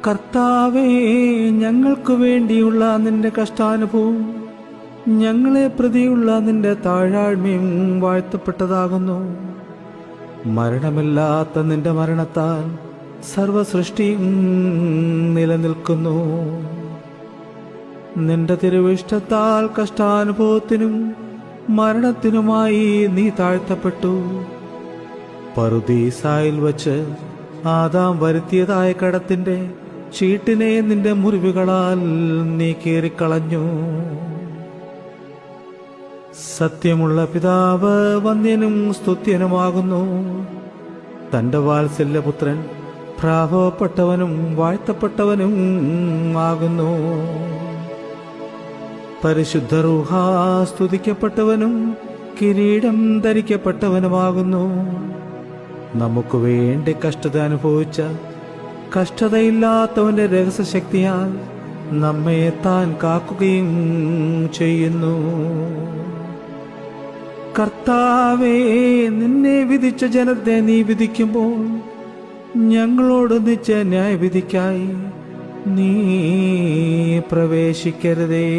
കർത്താവേ, ഞങ്ങൾക്കു വേണ്ടിയുള്ള നിന്റെ കഷ്ടാനുഭവം, ഞങ്ങളെ പ്രതിയുള്ള നിന്റെ താഴാഴ്മയും വാഴ്ത്തപ്പെട്ടതാകുന്നു. മരണമില്ലാത്ത നിന്റെ മരണത്താൽ സർവസൃഷ്ടിയും നിലനിൽക്കുന്നു. നിന്റെ തിരുവിഷ്ടത്താൽ കഷ്ടാനുഭവത്തിനും മരണത്തിനുമായി നീ താഴ്ത്തപ്പെട്ടു. പറുദീസായിൽ വച്ച് ആദാം വരുത്തിയതായ കടത്തിന്റെ ചീട്ടിനെ നിന്റെ മുറിവുകളാൽ നീ കീറിക്കളഞ്ഞു. സത്യമുള്ള പിതാവ് വന്ദ്യനും സ്തുത്യനുമാകുന്നു. തന്റെ വാത്സല്യപുത്രൻ പ്രാഭവപ്പെട്ടവനും വാഴ്ത്തപ്പെട്ടവനും ആകുന്നു. പരിശുദ്ധ റൂഹ സ്തുതിക്കപ്പെട്ടവനും കിരീടം ധരിക്കപ്പെട്ടവനുമാകുന്നു. നമുക്ക് വേണ്ടി കഷ്ടത അനുഭവിച്ച കഷ്ടതയില്ലാത്തവന്റെ രഹസ്യശക്തിയാൽ നമ്മെ താൻ കാക്കുകയും ചെയ്യുന്നു. കർത്താവേ, നിന്നെ വിധിച്ച ജനത്തെ നീ വിധിക്കുമ്പോൾ ഞങ്ങളോട് നിശ്ച ന്യായവിധിക്കായി നീ പ്രവേശിക്കരുതേ.